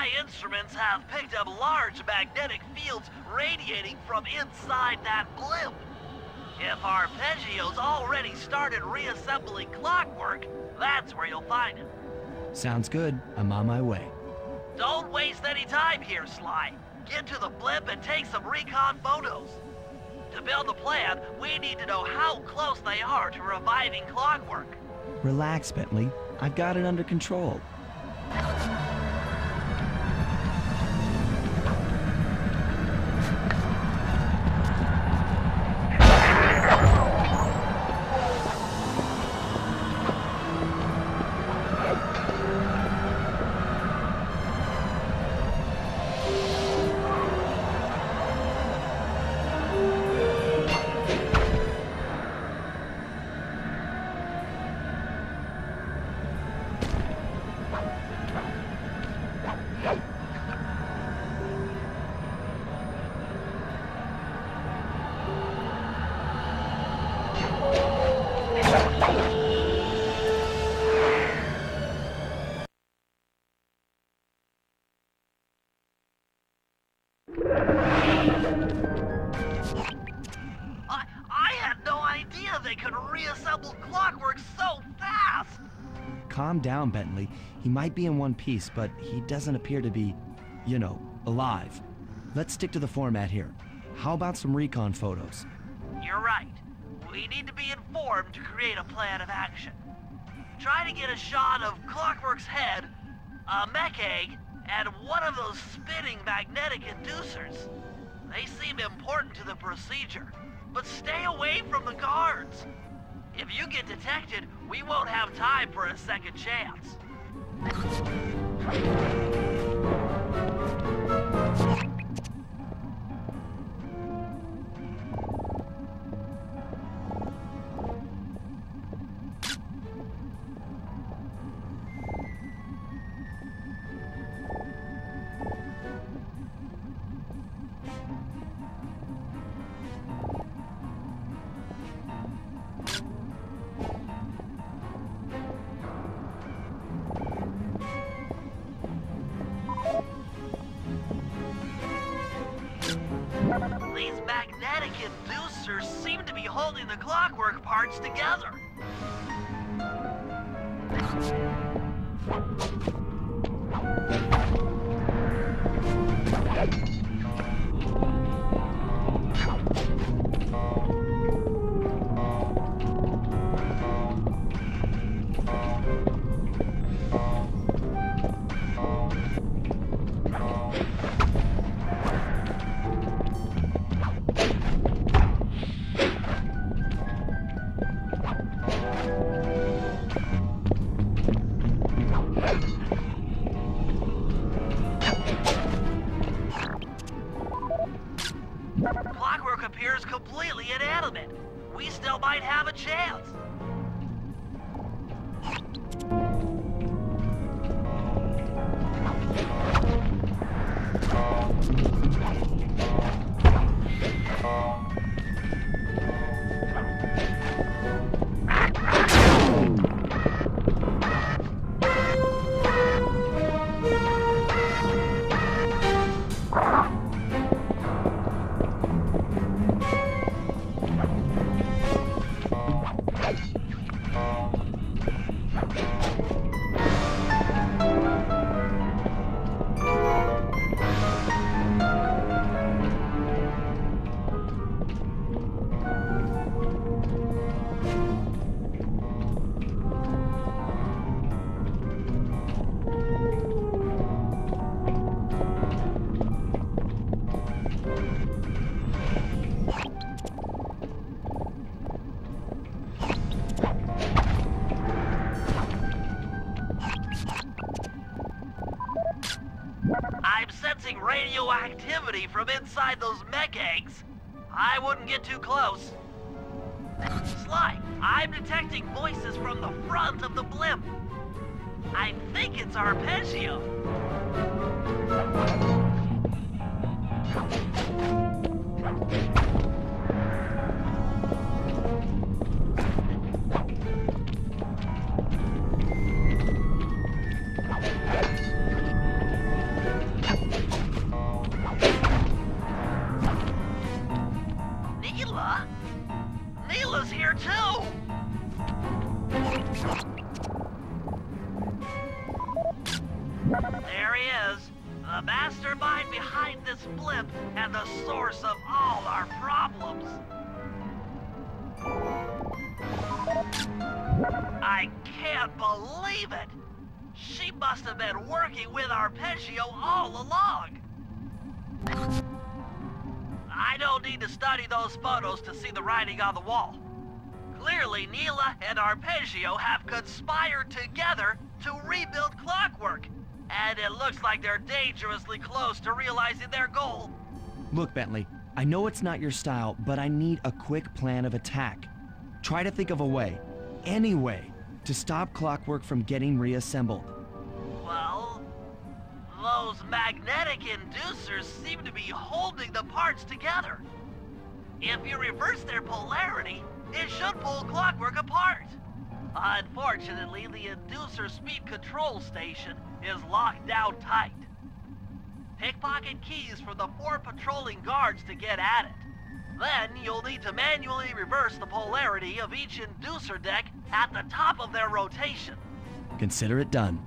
My instruments have picked up large magnetic fields radiating from inside that blimp. If Arpeggio's already started reassembling clockwork, that's where you'll find him. Sounds good. I'm on my way. Don't waste any time here, Sly. Get to the blimp and take some recon photos. To build a plan, we need to know how close they are to reviving clockwork. Relax, Bentley. I've got it under control. I had no idea they could reassemble clockwork so fast! Calm down, Bentley. He might be in one piece, but he doesn't appear to be, alive. Let's stick to the format here. How about some recon photos? You're right. We need to be informed to create a plan of action. Try to get a shot of Clockwork's head, a mech egg, and one of those spinning magnetic inducers. They seem important to the procedure, but stay away from the guards. If you get detected, we won't have time for a second chance. These magnetic inducers seem to be holding the clockwork parts together. Clockwork appears completely inanimate. We still might have a chance. I'm sensing radioactivity from inside those mech eggs. I wouldn't get too close. Sly, I'm detecting voices from the front of the blimp. I think it's Arpeggio. There he is, the mastermind behind this blimp and the source of all our problems. I can't believe it! She must have been working with Arpeggio all along. I don't need to study those photos to see the writing on the wall. Clearly, Neela and Arpeggio have conspired together to rebuild Clockwork, and it looks like they're dangerously close to realizing their goal. Look, Bentley, I know it's not your style, but I need a quick plan of attack. Try to think of a way, any way, to stop Clockwork from getting reassembled. Well, those magnetic inducers seem to be holding the parts together. If you reverse their polarity, it should pull Clockwork apart. Unfortunately, the inducer speed control station is locked down tight. Pickpocket keys for the 4 patrolling guards to get at it. Then you'll need to manually reverse the polarity of each inducer deck at the top of their rotation. Consider it done.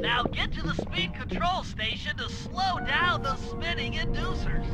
Now get to the speed control station to slow down the spinning inducers.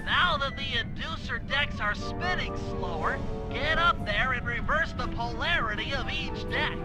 Now that the inducer decks are spinning slower, get up there and reverse the polarity of each deck.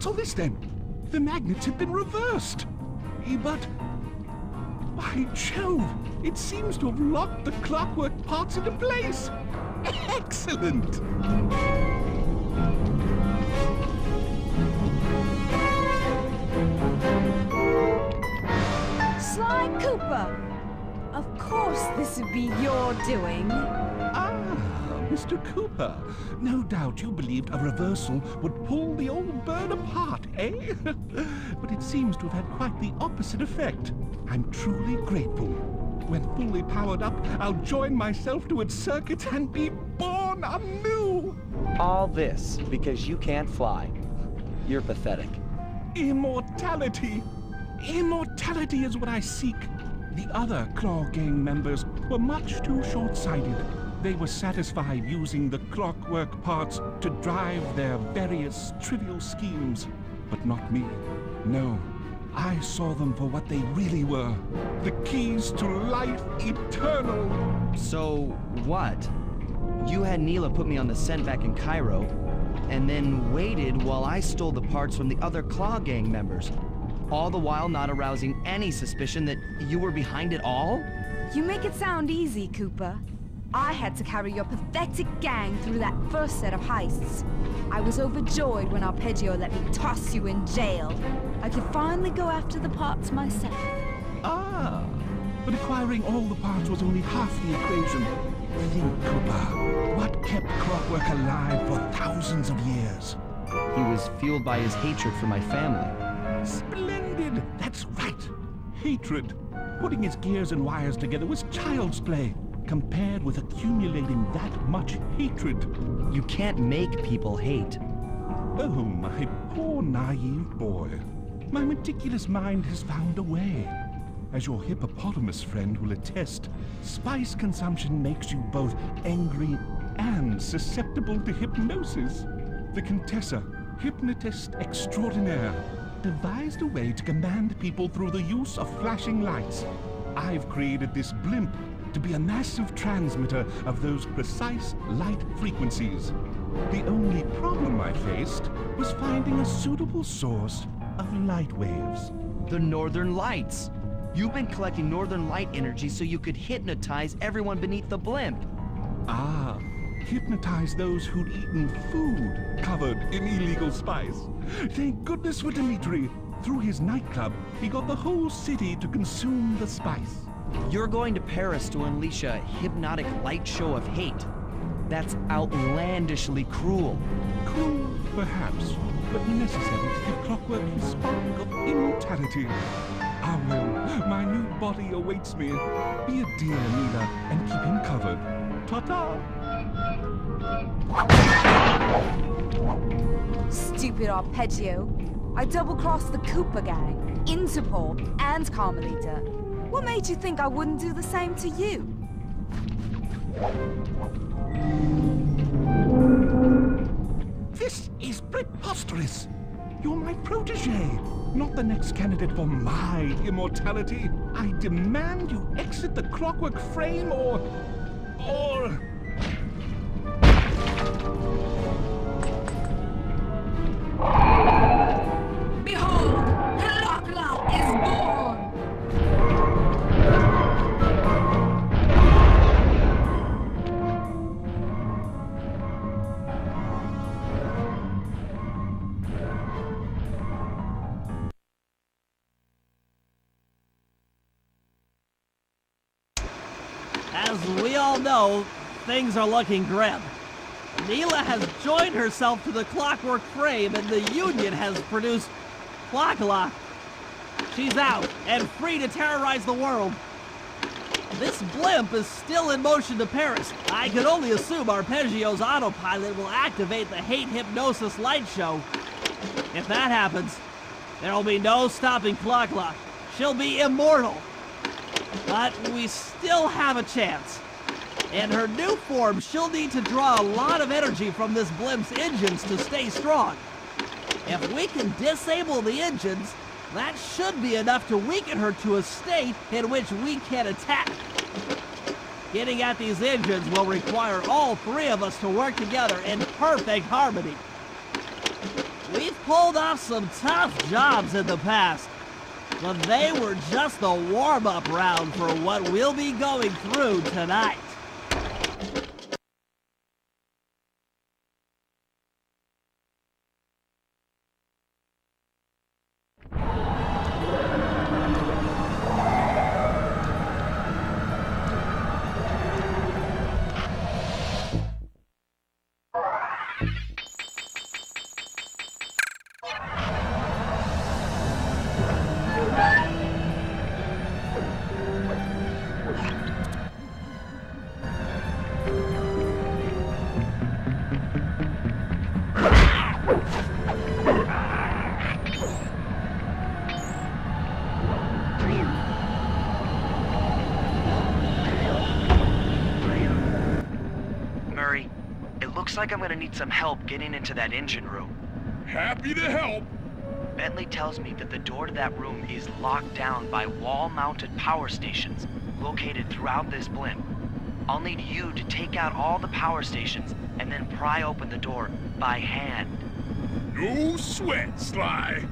What's all this then? The magnets have been reversed. But... by Jove! It seems to have locked the clockwork parts into place! Excellent! Sly Cooper! Of course this would be your doing. Mr. Cooper, no doubt you believed a reversal would pull the old bird apart, eh? But it seems to have had quite the opposite effect. I'm truly grateful. When fully powered up, I'll join myself to its circuits and be born anew! All this because you can't fly. You're pathetic. Immortality! Immortality is what I seek. The other Claw Gang members were much too short-sighted. They were satisfied using the clockwork parts to drive their various trivial schemes. But not me. No. I saw them for what they really were. The keys to life eternal. So, what? You had Neela put me on the scent back in Cairo, and then waited while I stole the parts from the other Claw Gang members. All the while not arousing any suspicion that you were behind it all? You make it sound easy, Cooper. I had to carry your pathetic gang through that first set of heists. I was overjoyed when Arpeggio let me toss you in jail. I could finally go after the parts myself. But acquiring all the parts was only half the equation. Think, Cooper, what kept clockwork alive for thousands of years? He was fueled by his hatred for my family. Splendid! That's right! Hatred. Putting his gears and wires together was child's play, compared with accumulating that much hatred. You can't make people hate. Oh, my poor naive boy. My meticulous mind has found a way. As your hippopotamus friend will attest, spice consumption makes you both angry and susceptible to hypnosis. The Contessa, hypnotist extraordinaire, devised a way to command people through the use of flashing lights. I've created this blimp to be a massive transmitter of those precise light frequencies. The only problem I faced was finding a suitable source of light waves. The Northern Lights. You've been collecting Northern Light energy so you could hypnotize everyone beneath the blimp. Hypnotize those who'd eaten food covered in illegal spice. Thank goodness for Dimitri. Through his nightclub, he got the whole city to consume the spice. You're going to Paris to unleash a hypnotic light show of hate. That's outlandishly cruel. Cruel, perhaps, but necessary to give clockwork his spark of immortality. Ah well, my new body awaits me. Be a dear, Neela, and keep him covered. Ta-ta! Stupid Arpeggio. I double-crossed the Cooper gang, Interpol, and Carmelita. What made you think I wouldn't do the same to you? This is preposterous! You're my protege, not the next candidate for my immortality. I demand you exit the clockwork frame or... Behold, Clockla is born! As we all know, things are looking grim. Neela has joined herself to the clockwork frame and the Union has produced Clockla. She's out and free to terrorize the world. This blimp is still in motion to Paris. I can only assume Arpeggio's autopilot will activate the hate hypnosis light show. If that happens, there'll be no stopping Clockla. She'll be immortal. But we still have a chance. In her new form, she'll need to draw a lot of energy from this blimp's engines to stay strong. If we can disable the engines, that should be enough to weaken her to a state in which we can attack. Getting at these engines will require all three of us to work together in perfect harmony. We've pulled off some tough jobs in the past, but they were just a warm-up round for what we'll be going through tonight. Murray, it looks like I'm gonna need some help getting into that engine room. Happy to help. Bentley tells me that the door to that room is locked down by wall-mounted power stations located throughout this blimp. I'll need you to take out all the power stations and then pry open the door by hand. No sweat, Sly.